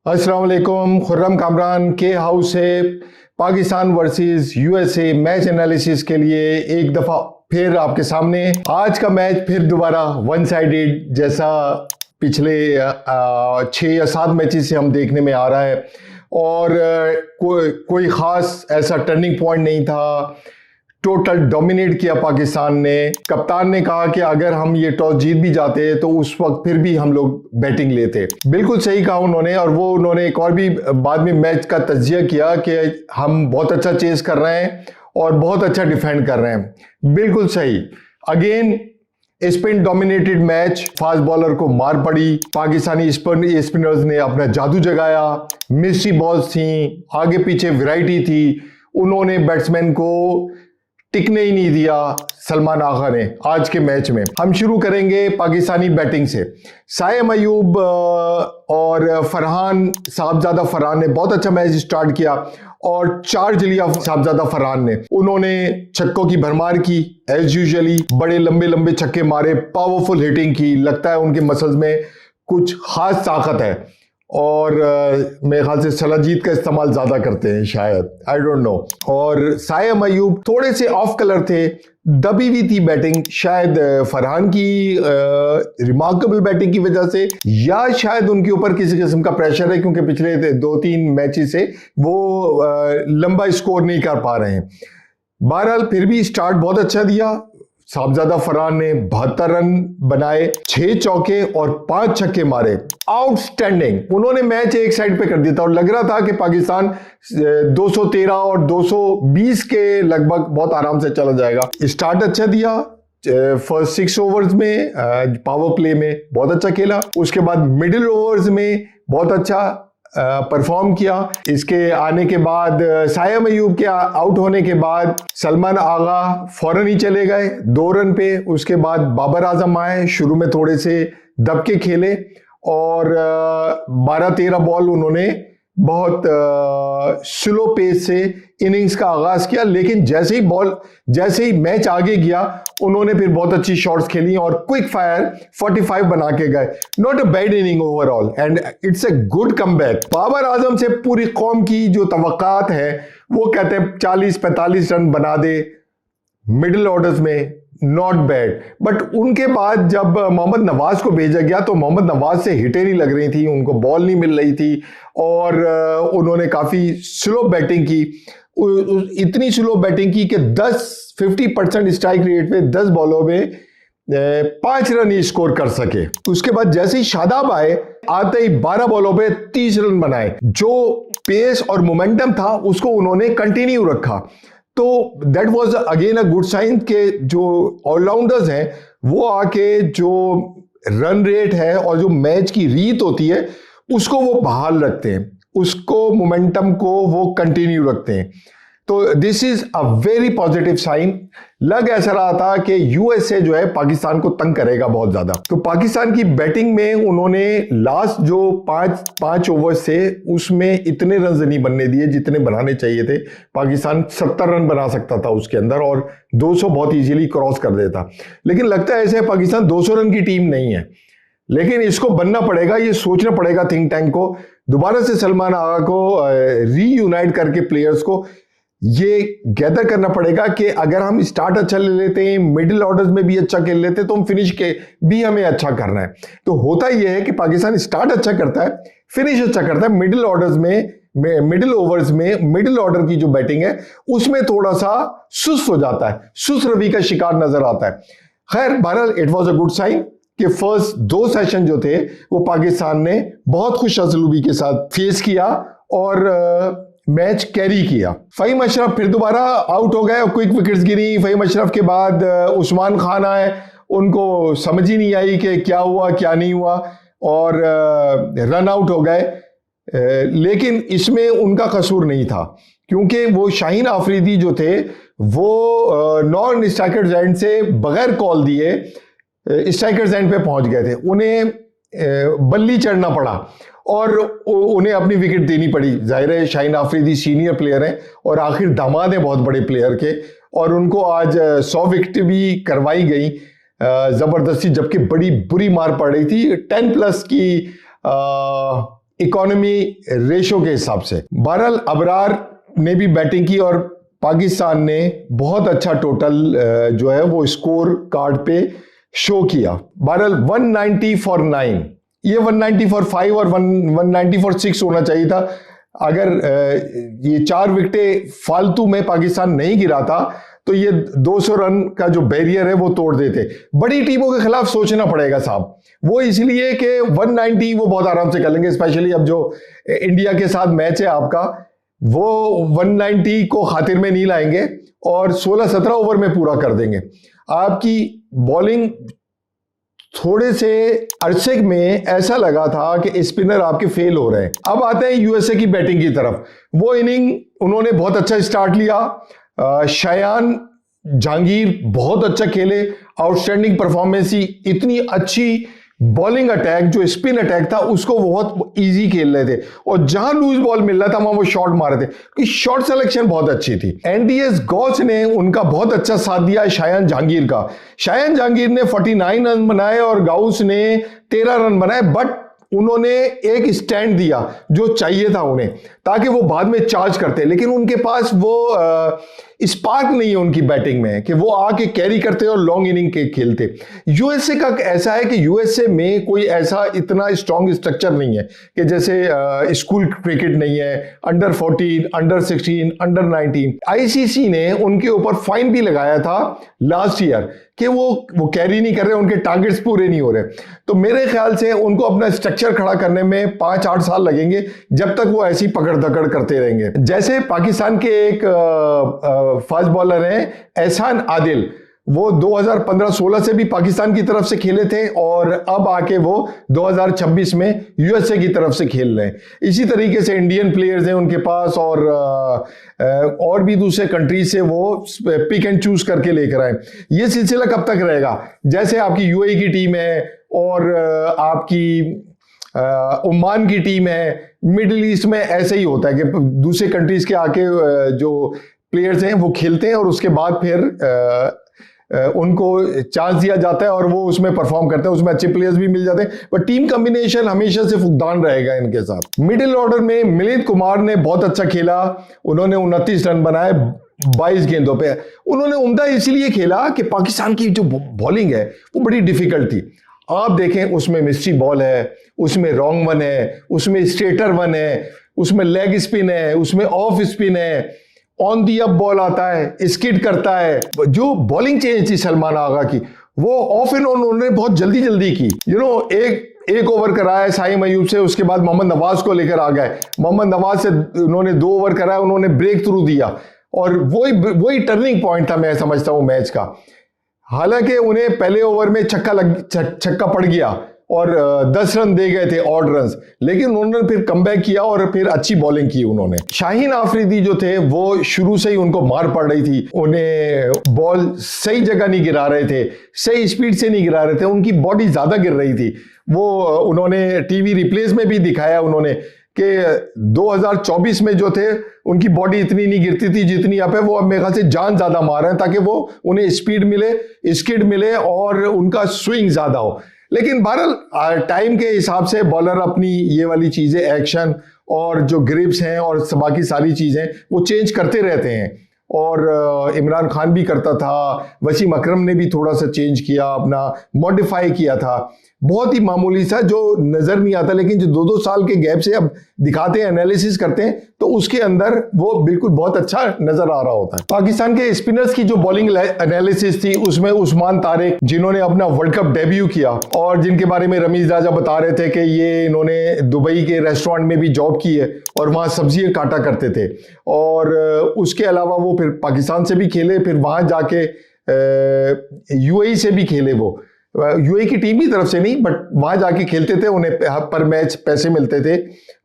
अस्सलाम वालेकुम। खुर्रम कामरान के हाउस से Pakistan versus USA match analysis के लिए एक दफ़ा फिर आपके सामने। आज का मैच फिर दोबारा वन साइडेड जैसा पिछले 6 या 7 मैचेस से हम देखने में आ रहा है और कोई ख़ास ऐसा टर्निंग पॉइंट नहीं था। टोटल डोमिनेट किया पाकिस्तान ने। कप्तान ने कहा कि अगर हम ये टॉस जीत भी जाते तो उस वक्त फिर भी हम लोग बैटिंग लेते। बिल्कुल सही कहा उन्होंने। और वो उन्होंने एक और भी बाद में मैच का तज्जिया किया कि हम बहुत अच्छा चेस कर रहे हैं और बहुत अच्छा डिफेंड कर रहे हैं। बिल्कुल सही। Again spin dominated match, fast bowler को मार पड़ी। पाकिस्तानी स्पिनर्स ने अपना जादू जगाया। मिस्ट्री बॉल्स थी, आगे पीछे वैरायटी थी। उन्होंने बैट्समैन को टिकने ही नहीं दिया सलमान आगा ने। आज के मैच में हम शुरू करेंगे पाकिस्तानी बैटिंग से। साइम अयूब और फरहान साहबजादा फरहान ने बहुत अच्छा मैच स्टार्ट किया और चार्ज लिया साहबजादा फरहान ने। उन्होंने छक्कों की भरमार की एज यूजुअली, बड़े लंबे लंबे छक्के मारे, पावरफुल हिटिंग की। लगता है उनके मसल्स में कुछ खास ताकत है और मेरे ख्याल से सलाजीत का इस्तेमाल ज्यादा करते हैं शायद, आई डोंट नो। और साइम अयूब थोड़े से ऑफ कलर थे, दबी हुई थी बैटिंग, शायद फरहान की रिमार्केबल बैटिंग की वजह से या शायद उनके ऊपर किसी किस्म का प्रेशर है क्योंकि पिछले 2-3 मैचेस से वो लंबा स्कोर नहीं कर पा रहे हैं। बहरहाल फिर भी स्टार्ट बहुत अच्छा दिया। साहबजादा फरहान ने 72 रन बनाए, 6 चौके और 5 छक्के मारे। आउटस्टैंडिंग। उन्होंने मैच एक साइड पे कर दिया था और लग रहा था कि पाकिस्तान 213 और 220 के लगभग बहुत आराम से चला जाएगा। स्टार्ट अच्छा दिया। फर्स्ट 6 ओवर्स में पावर प्ले में बहुत अच्छा खेला। उसके बाद मिडिल ओवर्स में बहुत अच्छा परफॉर्म किया। इसके आने के बाद साइम अयूब के आउट होने के बाद सलमान आगा फौरन ही चले गए 2 रन पे। उसके बाद बाबर आजम आए, शुरू में थोड़े से दबके खेले और 12-13 बॉल उन्होंने बहुत स्लो पेस से इनिंग्स का आगाज किया। लेकिन जैसे ही मैच आगे गया उन्होंने फिर बहुत अच्छी शॉट्स खेली और क्विक फायर 45 बना के गए। Not a bad inning overall and it's a good comeback. Babar Azam से पूरी कौम की जो तवक्कात है वो कहते हैं 40-45 रन बना दे मिडिल ऑर्डर्स में, नॉट बैड। बट उनके बाद जब मोहम्मद नवाज को भेजा गया तो मोहम्मद नवाज से हिटें नहीं लग रही थी, उनको बॉल नहीं मिल रही थी और उन्होंने काफी स्लो बैटिंग की। इतनी स्लो बैटिंग की कि 50% स्ट्राइक रेट पे 10 बॉलों में 5 रन ही स्कोर कर सके। उसके बाद जैसे ही शादाब आते ही 12 बॉलों पे 30 रन बनाए। जो पेस और मोमेंटम था उसको उन्होंने कंटिन्यू रखा। तो that was again a good sign के जो ऑलराउंडर्स हैं वो आके जो रन रेट है और जो मैच की रीत होती है उसको वो बहाल रखते हैं, उसको मोमेंटम को वो कंटिन्यू रखते हैं। तो this is a very positive sign. लग ऐसा रहा था कि यूएसए जो है पाकिस्तान को तंग करेगा बहुत ज्यादा। तो पाकिस्तान की बैटिंग में उन्होंने लास्ट जो 5 ओवर्स थे उसमें इतने रन नहीं बनने दिए जितने बनाने चाहिए थे। पाकिस्तान 70 रन बना सकता था उसके अंदर और 200 बहुत इजीली क्रॉस कर देता। लेकिन लगता है ऐसे पाकिस्तान 200 रन की टीम नहीं है। लेकिन इसको बनना पड़ेगा, ये सोचना पड़ेगा थिंक टैंक को, दोबारा से सलमान आगा को रीयूनाइट करके प्लेयर्स को ये गैदर करना पड़ेगा कि अगर हम स्टार्ट अच्छा ले लेते हैं, मिडिल ऑर्डर्स में भी अच्छा खेल लेते हैं तो हम फिनिश के भी हमें अच्छा करना है। तो होता यह है कि पाकिस्तान स्टार्ट अच्छा करता है, फिनिश अच्छा करता है। मिडिल ऑर्डर्स में, मिडिल ओवर्स में मिडिल ऑर्डर की जो बैटिंग है उसमें थोड़ा सा सुस्त हो जाता है, सुस्त रवि का शिकार नजर आता है। खैर बहरहाल it was a good sign कि फर्स्ट 2 सेशन जो थे वो पाकिस्तान ने बहुत खुश असलूबी के साथ फेस किया और मैच कैरी किया। फ़हीम अशरफ फिर दोबारा आउट हो गए और क्विक विकेट्स गिरी। फ़हीम अशरफ के बाद उस्मान खान आए, उनको समझ ही नहीं आई कि क्या हुआ क्या नहीं हुआ और रन आउट हो गए। लेकिन इसमें उनका कसूर नहीं था क्योंकि वो शाहीन आफरीदी जो थे वो नॉन स्ट्राइकर्स एंड से बगैर कॉल दिए स्ट्राइकर्स एंड पे पहुंच गए थे। उन्हें बल्ली चढ़ना पड़ा और उन्हें अपनी विकेट देनी पड़ी। जाहिर है शाहीन आफरीदी सीनियर प्लेयर हैं और आखिर दामाद है बहुत बड़े प्लेयर के और उनको आज 100 विकेट भी करवाई गई जबरदस्ती, जबकि बड़ी बुरी मार पड़ रही थी। 10+ की इकोनॉमी रेशो के हिसाब से। बहरहाल अबरार ने भी बैटिंग की और पाकिस्तान ने बहुत अच्छा टोटल जो है वो स्कोर कार्ड पे शो किया। बहरहाल 190 फॉर 9, ये 190 फॉर 5 और 190 फॉर 6 होना चाहिए था। अगर ये 4 विकेटें फालतू में पाकिस्तान नहीं गिराता तो ये 200 रन का जो बैरियर है वो तोड़ देते। बड़ी टीमों के खिलाफ सोचना पड़ेगा साहब, वो इसलिए कि 190 वो बहुत आराम से कर लेंगे, स्पेशली अब जो इंडिया के साथ मैच है आपका, वो 190 को खातिर में नहीं लाएंगे और 16-17 ओवर में पूरा कर देंगे। आपकी बॉलिंग थोड़े से अरसे में ऐसा लगा था कि स्पिनर आपके फेल हो रहे हैं। अब आते हैं यूएसए की बैटिंग की तरफ। वो इनिंग उन्होंने बहुत अच्छा स्टार्ट लिया। शायान जहांगीर बहुत अच्छा खेले, आउटस्टैंडिंग परफॉर्मेंस ही, इतनी अच्छी बॉलिंग अटैक, जो स्पिन अटैक था उसको बहुत इजी खेल रहे थे और जहां लूज बॉल मिल रहा था वहां वो शॉट मार रहे थे, क्योंकि शॉट सिलेक्शन बहुत अच्छी थी। एनडीएस गॉस ने उनका बहुत अच्छा साथ दिया शायान जहांगीर का। शायान जहांगीर ने 49 रन बनाए और गाउस ने 13 रन बनाए, बट उन्होंने एक स्टैंड दिया जो चाहिए था उन्हें, ताकि वो बाद में चार्ज करते, लेकिन उनके पास वो स्पार्क नहीं है उनकी बैटिंग में कि वो आके कैरी करते और लॉन्ग इनिंग के खेलते। यूएसए का ऐसा है कि यूएसए में कोई ऐसा इतना स्ट्रॉन्ग स्ट्रक्चर नहीं है कि जैसे स्कूल क्रिकेट नहीं है, अंडर 14, अंडर 16, अंडर 19। आईसीसी ने उनके ऊपर फाइन भी लगाया था लास्ट ईयर कि वो कैरी नहीं कर रहे, उनके टारगेट्स पूरे नहीं हो रहे। तो मेरे ख्याल से उनको अपना स्ट्रक्चर खड़ा करने में 5-8 साल लगेंगे, जब तक वो ऐसी पकड़ दकड़ करते रहेंगे। जैसे पाकिस्तान के एक फास्ट बॉलर हैं एहसान आदिल, वो 2015-16 से भी पाकिस्तान की तरफ से खेले थे और अब आके वो 2026 में यूएसए की तरफ से खेल रहे हैं। इसी तरीके से इंडियन प्लेयर्स हैं उनके पास और भी दूसरे कंट्रीज से वो पिक एंड चूज करके लेकर आए। ये सिलसिला कब तक रहेगा? जैसे आपकी यूएई की टीम है और आपकी ओमान की टीम है, मिडिल ईस्ट में ऐसे ही होता है कि दूसरे कंट्रीज के आके जो प्लेयर्स हैं वो खेलते हैं और उसके बाद फिर उनको चांस दिया जाता है और वो उसमें परफॉर्म करते हैं, उसमें अच्छे प्लेयर्स भी मिल जाते हैं, पर टीम कॉम्बिनेशन हमेशा से फुकदान रहेगा इनके साथ। मिडिल ऑर्डर में मिलिंद कुमार ने बहुत अच्छा खेला, उन्होंने 29 रन बनाए 22 गेंदों पे। उन्होंने उम्दा इसलिए खेला कि पाकिस्तान की जो बॉलिंग है वो बड़ी डिफिकल्ट थी। आप देखें उसमें मिस्ट्री बॉल है, उसमें रॉन्ग वन है, उसमें स्ट्रेटर वन है, उसमें लेग स्पिन है, उसमें ऑफ स्पिन है, ऑन दी अप बॉल आता है, स्किड करता है। जो बॉलिंग चेंज थी सलमान आगा की, वो ऑफ एंड ऑन उन्होंने बहुत जल्दी जल्दी की। एक ओवर कराया साइम अयूब से, उसके बाद मोहम्मद नवाज को लेकर आ गए, मोहम्मद नवाज से उन्होंने 2 ओवर कराया, उन्होंने ब्रेक थ्रू दिया और वही टर्निंग पॉइंट था मैं समझता हूं मैच का। हालांकि उन्हें पहले ओवर में छक्का पड़ गया और 10 रन दे गए थे, ऑड रन्स, लेकिन उन्होंने फिर कमबैक किया और फिर अच्छी बॉलिंग की उन्होंने। शाहीन आफरीदी जो थे वो शुरू से ही उनको मार पड़ रही थी, उन्हें बॉल सही जगह नहीं गिरा रहे थे, सही स्पीड से नहीं गिरा रहे थे, उनकी बॉडी ज्यादा गिर रही थी। वो उन्होंने टीवी रिप्लेस में भी दिखाया उन्होंने कि 2024 में जो थे उनकी बॉडी इतनी नहीं गिरती थी जितनी यहाँ पे, वो अब मेरे ख्याल से जान ज्यादा मार रहे हैं ताकि वो उन्हें स्पीड मिले, स्किड मिले और उनका स्विंग ज्यादा हो। लेकिन बहरहाल टाइम के हिसाब से बॉलर अपनी ये वाली चीजें, एक्शन और जो ग्रिप्स हैं और बाकी सारी चीजें वो चेंज करते रहते हैं। और इमरान खान भी करता था, वसीम अकरम ने भी थोड़ा सा चेंज किया, अपना मॉडिफाई किया था, बहुत ही मामूली सा जो नजर नहीं आता, लेकिन जो 2-2 साल के गैप से अब दिखाते हैं, एनालिसिस करते हैं, तो उसके अंदर वो बिल्कुल बहुत अच्छा नजर आ रहा होता है। पाकिस्तान के स्पिनर्स की जो बॉलिंग एनालिसिस थी उसमें उस्मान तारिक, जिन्होंने अपना वर्ल्ड कप डेब्यू किया और जिनके बारे में रमीज राजा बता रहे थे कि ये इन्होंने दुबई के रेस्टोरेंट में भी जॉब की है और वहां सब्जियां काटा करते थे, और उसके अलावा वो फिर पाकिस्तान से भी खेले, फिर वहां जाके यूएई से भी खेले, वो यूएई की टीम की तरफ से नहीं बट वहां जाके खेलते थे, उन्हें पर मैच पैसे मिलते थे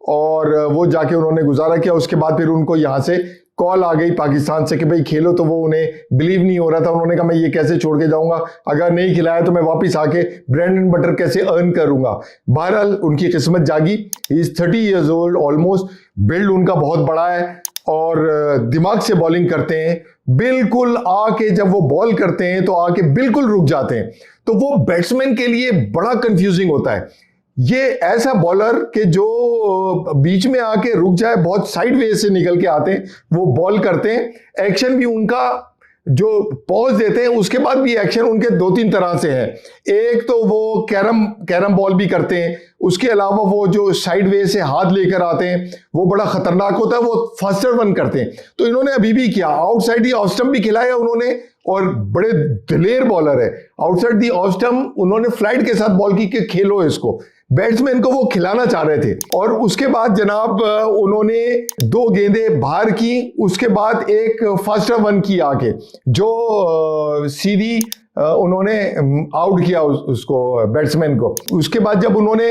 और वो जाके उन्होंने गुजारा किया। उसके बाद फिर उनको यहाँ से कॉल आ गई पाकिस्तान से कि भाई खेलो, तो वो उन्हें बिलीव नहीं हो रहा था। उन्होंने कहा मैं ये कैसे छोड़ के जाऊंगा, अगर नहीं खिलाया तो मैं वापस आके ब्रेड एंड बटर कैसे अर्न करूंगा। बहरहाल उनकी किस्मत जागी, he is 30 years old almost, build उनका बहुत बड़ा है और दिमाग से बॉलिंग करते हैं, बिल्कुल आके जब वो बॉल करते हैं तो आके बिल्कुल रुक जाते हैं, तो वो बैट्समैन के लिए बड़ा कंफ्यूजिंग होता है ये ऐसा बॉलर के जो बीच में आके रुक जाए, बहुत साइड वे से निकल के आते हैं, वो बॉल करते हैं। एक्शन भी उनका जो पॉज देते हैं उसके बाद भी एक्शन उनके 2-3 तरह से है। एक तो वो कैरम बॉल भी करते हैं, उसके अलावा वो जो साइड वे से हाथ लेकर आते हैं वो बड़ा खतरनाक होता है, वो फास्टर वन करते हैं। तो इन्होंने अभी भी किया, आउटसाइड दी ऑफ स्टंप भी खिलाया उन्होंने, और बड़े दिलेर बॉलर है। आउटसाइड दी ऑफ स्टंप उन्होंने फ्लाइट के साथ बॉल की कि खेलो इसको, बैट्समैन को वो खिलाना चाह रहे थे। और उसके बाद जनाब उन्होंने 2 गेंदें बाहर की, उसके बाद एक फास्टर वन की आके जो सीधी उन्होंने आउट किया उसको, बैट्समैन को। उसके बाद जब उन्होंने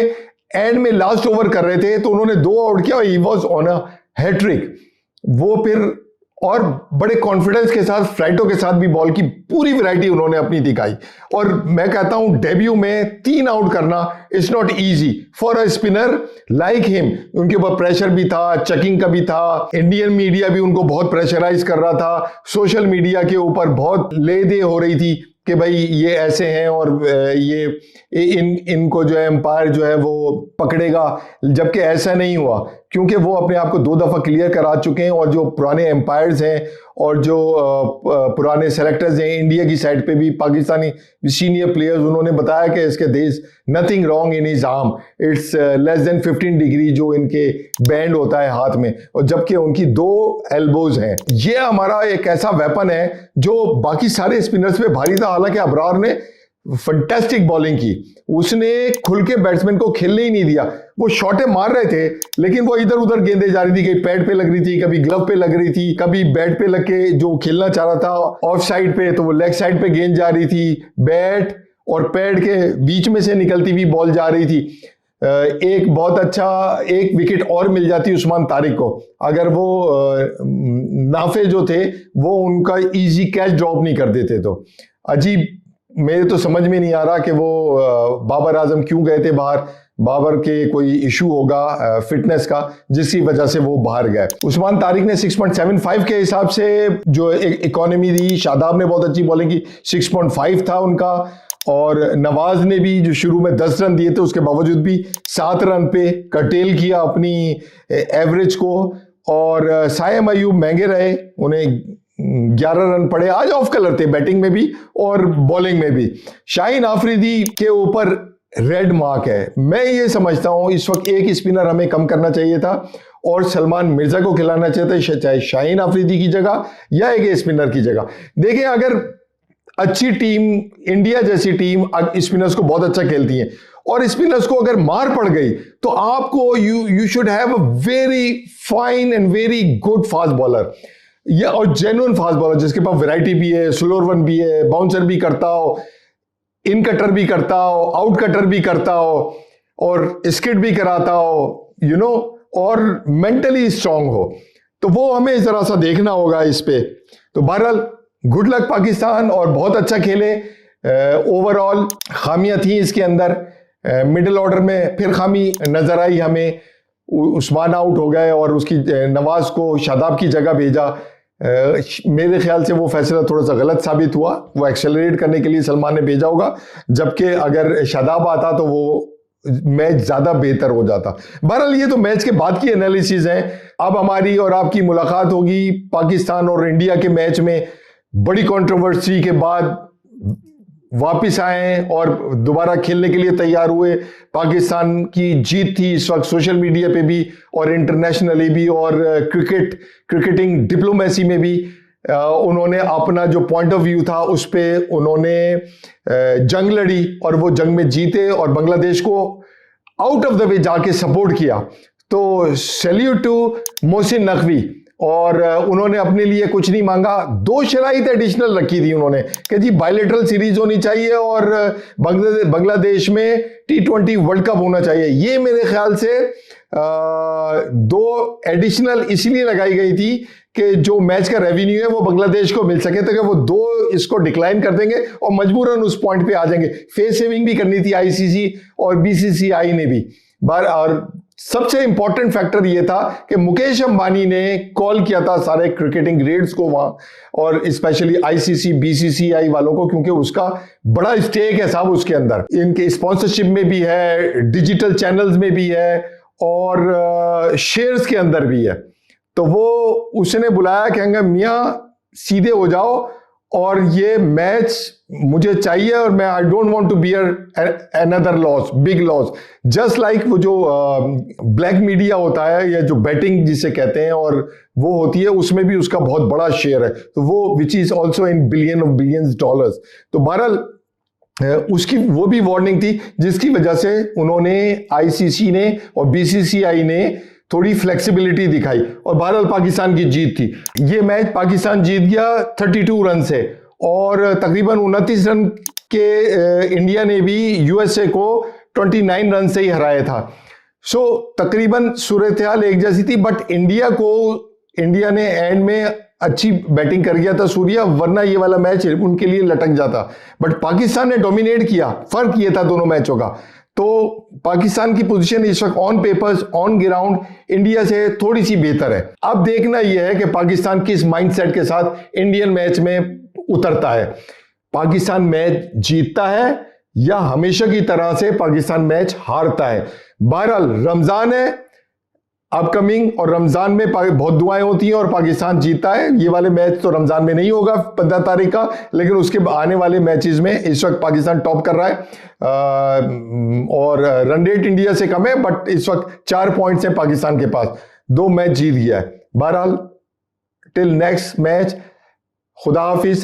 एंड में लास्ट ओवर कर रहे थे तो उन्होंने 2 आउट किया, he was on a hat-trick. वो फिर और बड़े कॉन्फिडेंस के साथ, फ्लाइटों के साथ भी बॉल की पूरी वैरायटी उन्होंने अपनी दिखाई। और मैं कहता हूं डेब्यू में 3 आउट करना it's not easy for a spinner like him. उनके ऊपर प्रेशर भी था, चेकिंग का भी था, इंडियन मीडिया भी उनको बहुत प्रेशराइज कर रहा था, सोशल मीडिया के ऊपर बहुत ले दे हो रही थी कि भाई ये ऐसे हैं और ये इनको जो है एम्पायर जो है वो पकड़ेगा, जबकि ऐसा नहीं हुआ, क्योंकि वो अपने आप को 2 दफा क्लियर करा चुके हैं। और जो पुराने एम्पायर्स हैं और जो पुराने सेलेक्टर्स हैं इंडिया की साइड पे भी, पाकिस्तानी सीनियर प्लेयर्स, उन्होंने बताया कि इसके देश nothing wrong in his arm, it's less than 15 degree जो इनके बैंड होता है हाथ में, और जबकि उनकी 2 एल्बोज हैं। ये हमारा एक ऐसा वेपन है जो बाकी सारे स्पिनर्स पे भारी था। हालांकि अबरार ने फंटास्टिक बॉलिंग की, उसने खुल के बैट्समैन को खेलने ही नहीं दिया। वो शॉटें मार रहे थे लेकिन वो इधर उधर गेंदें जा रही थी, कभी पैड पे लग रही थी, कभी ग्लव पे लग रही थी, कभी बैट पे लग के जो खेलना चाह रहा था ऑफ साइड पे तो वो लेग साइड पे गेंद जा रही थी, बैट और पैड के बीच में से निकलती हुई बॉल जा रही थी। एक बहुत अच्छा एक विकेट और मिल जाती उस्मान तारिक को, अगर वो नाफे जो थे वो उनका इजी कैच ड्रॉप नहीं कर देते। तो अजीब, मेरे तो समझ में नहीं आ रहा कि वो बाबर आजम क्यों गए थे बाहर। बाबर के कोई इशू होगा फिटनेस का जिसकी वजह से वो बाहर गए। उस्मान तारिक ने 6.75 के हिसाब से जो इकोनॉमी दी, शादाब ने बहुत अच्छी बॉलिंग की, 6.5 था उनका। और नवाज ने भी जो शुरू में 10 रन दिए थे उसके बावजूद भी 7 रन पे कर्टेल किया अपनी एवरेज को। और सायम अयूब महंगे रहे, उन्हें 11 रन पड़े, आज ऑफ कलर थे बैटिंग में भी और बॉलिंग में भी। शाहीन आफरीदी के ऊपर रेड मार्क है। मैं ये समझता हूं इस वक्त एक स्पिनर हमें कम करना चाहिए था और सलमान मिर्जा को खिलाना चाहिए था, चाहे शाहीन आफरीदी की जगह या एक स्पिनर की जगह। देखिए, अगर अच्छी टीम, इंडिया जैसी टीम स्पिनर्स को बहुत अच्छा खेलती है और स्पिनर्स को अगर मार पड़ गई तो आपको you should have a very fine and very good fast bowler, या और जेन्युइन फास्ट बॉलर जिसके पास वैरायटी भी है, स्लोअर वन भी है, बाउंसर भी करता हो, इन कटर भी करता हो, आउट कटर भी करता हो और स्किट भी कराता हो, और मेंटली स्ट्रांग हो। तो वो हमें जरा सा देखना होगा इस पे। तो बहरहाल गुड लक पाकिस्तान, और बहुत अच्छा खेले। ओवरऑल खामियां थी इसके अंदर, मिडिल ऑर्डर में फिर खामी नजर आई हमें, उस्मान आउट हो गए और उसकी नवाज को शादाब की जगह भेजा। मेरे ख्याल से वो फैसला थोड़ा सा गलत साबित हुआ, वो एक्सेलरेट करने के लिए सलमान ने भेजा होगा, जबकि अगर शादाब आता तो वो मैच ज्यादा बेहतर हो जाता। बहरहाल ये तो मैच के बाद की एनालिसिस है। अब हमारी और आपकी मुलाकात होगी पाकिस्तान और इंडिया के मैच में। बड़ी कंट्रोवर्सी के बाद वापस आए और दोबारा खेलने के लिए तैयार हुए। पाकिस्तान की जीत थी इस वक्त सोशल मीडिया पे भी और इंटरनेशनली भी और क्रिकेटिंग डिप्लोमेसी में भी। उन्होंने अपना जो पॉइंट ऑफ व्यू था उस पर उन्होंने जंग लड़ी और वो जंग में जीते और बांग्लादेश को आउट ऑफ द वे जाके सपोर्ट किया। तो सैल्यूट टू मोहसिन नकवी। और उन्होंने अपने लिए कुछ नहीं मांगा, 2 शराइत एडिशनल रखी थी उन्होंने कि जी बायलैटरल सीरीज होनी चाहिए और बांग्लादेश में T20 वर्ल्ड कप होना चाहिए। ये मेरे ख्याल से 2 एडिशनल इसलिए लगाई गई थी कि जो मैच का रेवेन्यू है वो बांग्लादेश को मिल सके, तो कि वो 2 इसको डिक्लाइन कर देंगे और मजबूरन उस पॉइंट पे आ जाएंगे। फेस सेविंग भी करनी थी ICC और BCCI ने भी। और सबसे इंपॉर्टेंट फैक्टर यह था कि मुकेश अंबानी ने कॉल किया था सारे क्रिकेटिंग ग्रेड्स को वहां, और स्पेशली आईसीसी बीसीसीआई वालों को, क्योंकि उसका बड़ा स्टेक है साहब उसके अंदर। इनके स्पॉन्सरशिप में भी है, डिजिटल चैनल्स में भी है, और शेयर्स के अंदर भी है। तो वो उसने बुलाया, कहेंगे मियां सीधे हो जाओ और ये मैच मुझे चाहिए, और मैं I don't want to bear another loss, big loss. Just like वो जो ब्लैक मीडिया होता है या जो बैटिंग जिसे कहते हैं और वो होती है, उसमें भी उसका बहुत बड़ा शेयर है, तो वो which is also in billion of billions dollars. तो बहरहाल उसकी वो भी वार्निंग थी, जिसकी वजह से उन्होंने आईसीसी ने और बीसीसीआई ने थोड़ी फ्लेक्सिबिलिटी दिखाई, और बहरहाल पाकिस्तान की जीत थी। ये मैच पाकिस्तान जीत गया 32 रन से, और तकरीबन 29 रन के इंडिया ने भी यूएसए को 29 रन से ही हराया था। सो तकरीबन सूरत हाल एक जैसी थी, बट इंडिया ने एंड में अच्छी बैटिंग कर गया था सूर्या, वरना ये वाला मैच उनके लिए लटक जाता। बट पाकिस्तान ने डोमिनेट किया, फर्क ये था दोनों मैचों का। तो पाकिस्तान की पोजीशन इस वक्त on papers, on ground India से थोड़ी सी बेहतर है। अब देखना यह है कि पाकिस्तान किस माइंडसेट के साथ इंडियन मैच में उतरता है। पाकिस्तान मैच जीतता है या हमेशा की तरह से पाकिस्तान मैच हारता है। बहरहाल रमजान है अपकमिंग, और रमजान में बहुत दुआएं होती हैं और पाकिस्तान जीतता है। ये वाले मैच तो रमजान में नहीं होगा 15 तारीख का, लेकिन उसके आने वाले मैचेस में इस वक्त पाकिस्तान टॉप कर रहा है, और रन रेट इंडिया से कम है, बट इस वक्त 4 पॉइंट्स हैं पाकिस्तान के पास, 2 मैच जीत गया है। बहरहाल टिल नेक्स्ट मैच, खुदा हाफिज।